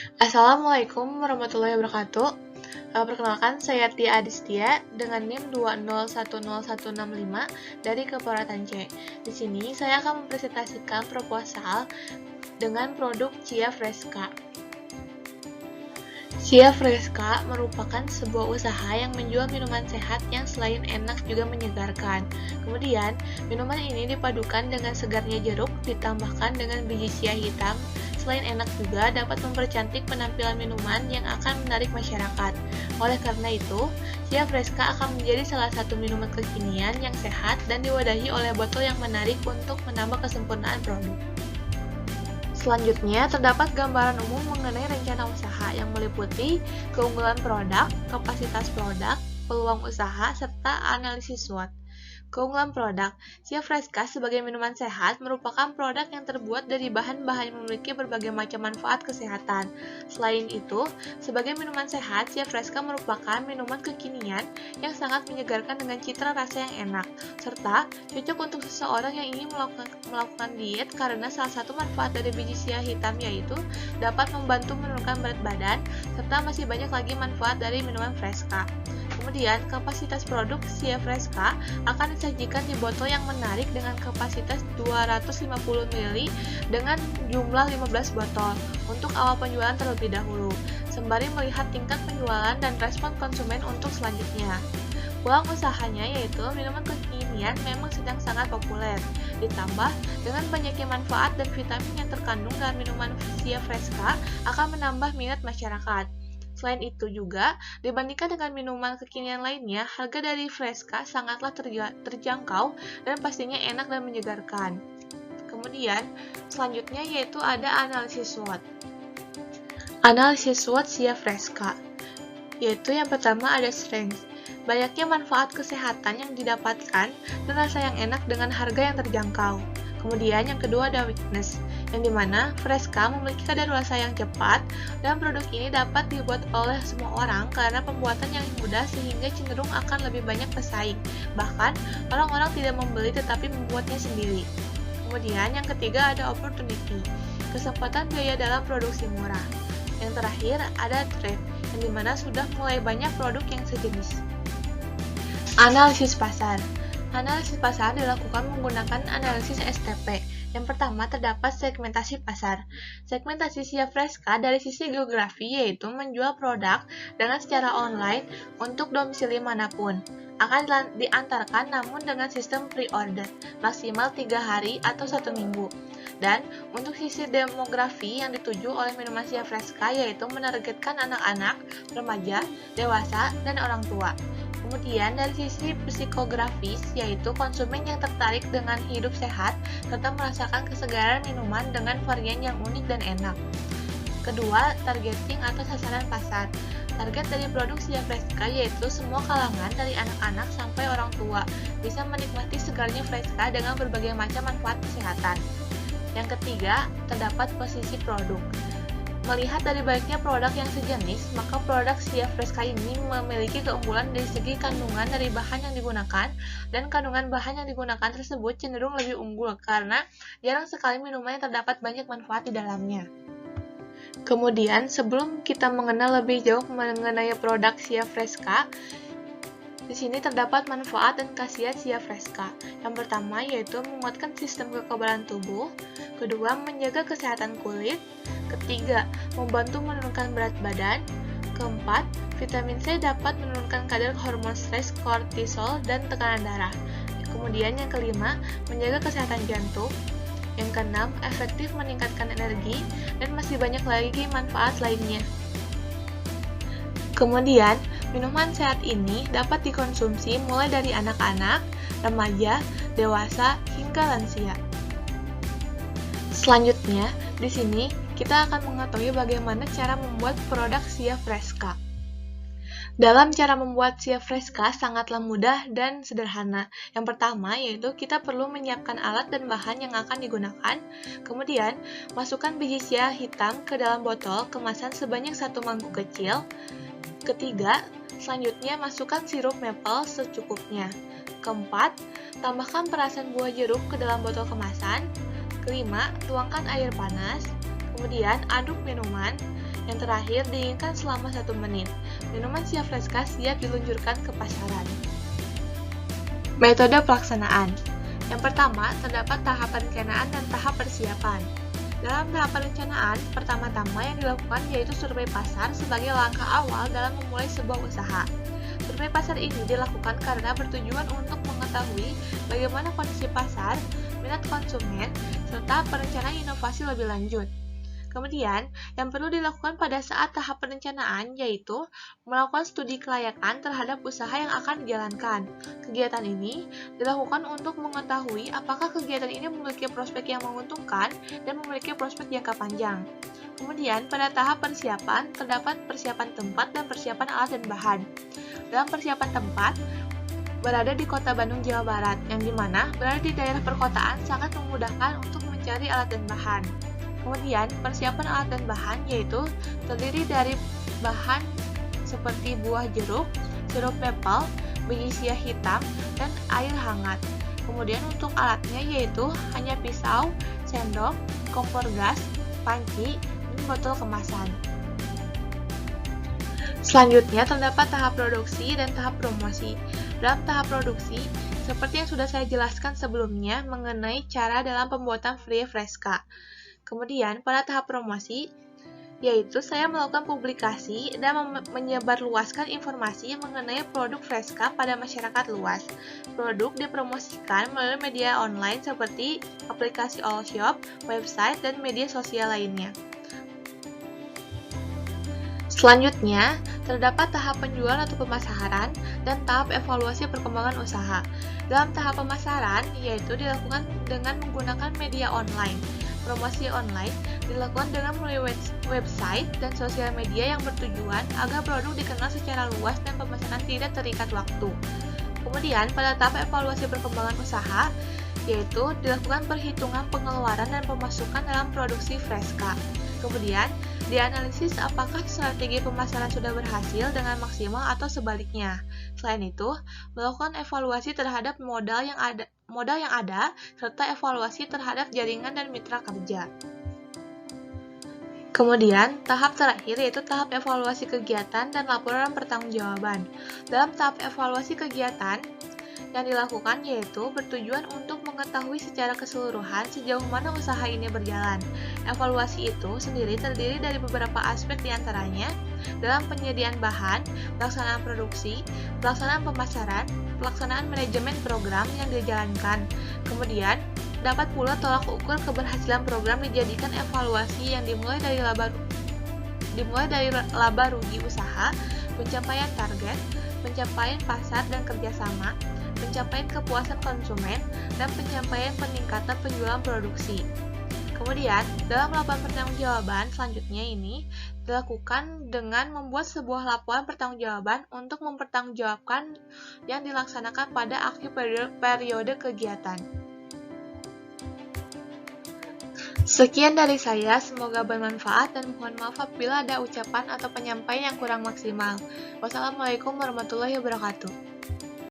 Assalamualaikum warahmatullahi wabarakatuh. Perkenalkan, saya Tia Adistia dengan NIM 2010165 dari Keparatan C. Di sini saya akan mempresentasikan proposal dengan produk Cia Fresca. Cia Fresca merupakan sebuah usaha yang menjual minuman sehat yang selain enak juga menyegarkan. Kemudian, minuman ini dipadukan dengan segarnya jeruk ditambahkan dengan biji cia hitam. Selain enak juga dapat mempercantik penampilan minuman yang akan menarik masyarakat. Oleh karena itu, Cia Fresca akan menjadi salah satu minuman kekinian yang sehat dan diwadahi oleh botol yang menarik untuk menambah kesempurnaan produk. Selanjutnya, terdapat gambaran umum mengenai rencana usaha yang meliputi keunggulan produk, kapasitas produk, peluang usaha, serta analisis SWOT. Keunggulan produk, Cia Fresca sebagai minuman sehat merupakan produk yang terbuat dari bahan-bahan yang memiliki berbagai macam manfaat kesehatan. Selain itu, sebagai minuman sehat, Cia Fresca merupakan minuman kekinian yang sangat menyegarkan dengan citra rasa yang enak, serta cocok untuk seseorang yang ingin melakukan diet karena salah satu manfaat dari biji cia hitam yaitu dapat membantu menurunkan berat badan, serta masih banyak lagi manfaat dari minuman Fresca. Kemudian, kapasitas produk Cia Fresca akan disajikan di botol yang menarik dengan kapasitas 250 ml dengan jumlah 15 botol untuk awal penjualan terlebih dahulu, sembari melihat tingkat penjualan dan respon konsumen untuk selanjutnya. Peluang usahanya yaitu minuman kekinian memang sedang sangat populer, ditambah dengan banyaknya manfaat dan vitamin yang terkandung dalam minuman Cia Fresca akan menambah minat masyarakat. Selain itu juga, dibandingkan dengan minuman kekinian lainnya, harga dari Fresca sangatlah terjangkau dan pastinya enak dan menyegarkan. Kemudian, selanjutnya yaitu ada analisis SWOT. Analisis SWOT Cia Fresca, yaitu yang pertama ada strength. Banyaknya manfaat kesehatan yang didapatkan dan rasa yang enak dengan harga yang terjangkau. Kemudian yang kedua ada weakness, yang dimana Fresca memiliki kadaluarsa yang cepat dan produk ini dapat dibuat oleh semua orang karena pembuatan yang mudah sehingga cenderung akan lebih banyak pesaing. Bahkan orang-orang tidak membeli tetapi membuatnya sendiri. Kemudian yang ketiga ada opportunity, kesempatan biaya dalam produksi murah. Yang terakhir ada trend, yang dimana sudah mulai banyak produk yang sejenis. Analisis pasar. Analisis pasar dilakukan menggunakan analisis STP. Yang pertama terdapat segmentasi pasar. Segmentasi Cia Fresca dari sisi geografi yaitu menjual produk dengan secara online untuk domisili manapun. Akan diantarkan namun dengan sistem pre-order, maksimal 3 hari atau 1 minggu. Dan untuk sisi demografi yang dituju oleh minuman Cia Fresca yaitu menargetkan anak-anak, remaja, dewasa, dan orang tua. Kemudian dari sisi psikografis yaitu konsumen yang tertarik dengan hidup sehat serta merasakan kesegaran minuman dengan varian yang unik dan enak. Kedua, targeting atau sasaran pasar. Target dari produk Cia Fresca yaitu semua kalangan dari anak-anak sampai orang tua bisa menikmati segarnya Fresca dengan berbagai macam manfaat kesehatan. Yang ketiga, terdapat posisi produk. Melihat dari banyaknya produk yang sejenis, maka produk Cia Fresca ini memiliki keunggulan dari segi kandungan dari bahan yang digunakan, dan kandungan bahan yang digunakan tersebut cenderung lebih unggul karena jarang sekali minuman yang terdapat banyak manfaat di dalamnya. Kemudian, sebelum kita mengenal lebih jauh mengenai produk Cia Fresca, di sini terdapat manfaat dan khasiat Cia Fresca. Yang pertama yaitu menguatkan sistem kekebalan tubuh, kedua menjaga kesehatan kulit, ketiga membantu menurunkan berat badan, keempat vitamin C dapat menurunkan kadar hormon stres, kortisol, dan tekanan darah. Kemudian yang kelima menjaga kesehatan jantung, yang keenam efektif meningkatkan energi, dan masih banyak lagi manfaat lainnya. Kemudian, minuman sehat ini dapat dikonsumsi mulai dari anak-anak, remaja, dewasa, hingga lansia. Selanjutnya, di sini kita akan mengetahui bagaimana cara membuat produk Cia Fresca. Dalam cara membuat Cia Fresca sangatlah mudah dan sederhana. Yang pertama yaitu kita perlu menyiapkan alat dan bahan yang akan digunakan. Kemudian, masukkan biji cia hitam ke dalam botol kemasan sebanyak 1 mangkuk kecil. Ketiga, selanjutnya masukkan sirup maple secukupnya. Keempat, tambahkan perasan buah jeruk ke dalam botol kemasan. Kelima, tuangkan air panas. Kemudian aduk minuman. Yang terakhir, dinginkan selama 1 menit. Minuman Sia Fresca siap diluncurkan ke pasaran. Metode pelaksanaan. Yang pertama, terdapat tahap perencanaan dan tahap persiapan. Dalam tahap perencanaan, pertama-tama yang dilakukan yaitu survei pasar sebagai langkah awal dalam memulai sebuah usaha. Survei pasar ini dilakukan karena bertujuan untuk mengetahui bagaimana kondisi pasar, minat konsumen, serta perencanaan inovasi lebih lanjut. Kemudian, yang perlu dilakukan pada saat tahap perencanaan yaitu melakukan studi kelayakan terhadap usaha yang akan dijalankan. Kegiatan ini dilakukan untuk mengetahui apakah kegiatan ini memiliki prospek yang menguntungkan dan memiliki prospek jangka panjang. Kemudian, pada tahap persiapan, terdapat persiapan tempat dan persiapan alat dan bahan. Dalam persiapan tempat, berada di Kota Bandung, Jawa Barat, yang dimana berada di daerah perkotaan sangat memudahkan untuk mencari alat dan bahan. Kemudian, persiapan alat dan bahan yaitu terdiri dari bahan seperti buah jeruk, sirup maple, biji siah hitam, dan air hangat. Kemudian untuk alatnya yaitu hanya pisau, sendok, kompor gas, panci, dan botol kemasan. Selanjutnya terdapat tahap produksi dan tahap promosi. Dalam tahap produksi, seperti yang sudah saya jelaskan sebelumnya mengenai cara dalam pembuatan Sia Fresca. Kemudian, pada tahap promosi, yaitu saya melakukan publikasi dan menyebarluaskan informasi mengenai produk Fresca pada masyarakat luas. Produk dipromosikan melalui media online seperti aplikasi all shop, website, dan media sosial lainnya. Selanjutnya, terdapat tahap penjualan atau pemasaran dan tahap evaluasi perkembangan usaha. Dalam tahap pemasaran, yaitu dilakukan dengan menggunakan media online. Promosi online dilakukan dengan melalui website dan sosial media yang bertujuan agar produk dikenal secara luas dan pemesanan tidak terikat waktu. Kemudian, pada tahap evaluasi perkembangan usaha, yaitu dilakukan perhitungan pengeluaran dan pemasukan dalam produksi Fresca. Kemudian, dianalisis apakah strategi pemasaran sudah berhasil dengan maksimal atau sebaliknya. Selain itu, melakukan evaluasi terhadap modal yang ada, serta evaluasi terhadap jaringan dan mitra kerja. Kemudian, tahap terakhir yaitu tahap evaluasi kegiatan dan laporan pertanggungjawaban. Dalam tahap evaluasi kegiatan, yang dilakukan yaitu bertujuan untuk mengetahui secara keseluruhan sejauh mana usaha ini berjalan. Evaluasi itu sendiri terdiri dari beberapa aspek diantaranya dalam penyediaan bahan, pelaksanaan produksi, pelaksanaan pemasaran, pelaksanaan manajemen program yang dijalankan. Kemudian, dapat pula tolak ukur keberhasilan program dijadikan evaluasi yang dimulai dari laba rugi usaha, pencapaian target, pencapaian pasar dan kerjasama, pencapaian kepuasan konsumen, dan pencapaian peningkatan penjualan produksi. Kemudian, dalam laporan pertanggungjawaban selanjutnya ini dilakukan dengan membuat sebuah laporan pertanggungjawaban untuk mempertanggungjawabkan yang dilaksanakan pada akhir periode kegiatan. Sekian dari saya, semoga bermanfaat dan mohon maaf apabila ada ucapan atau penyampaian yang kurang maksimal. Wassalamualaikum warahmatullahi wabarakatuh.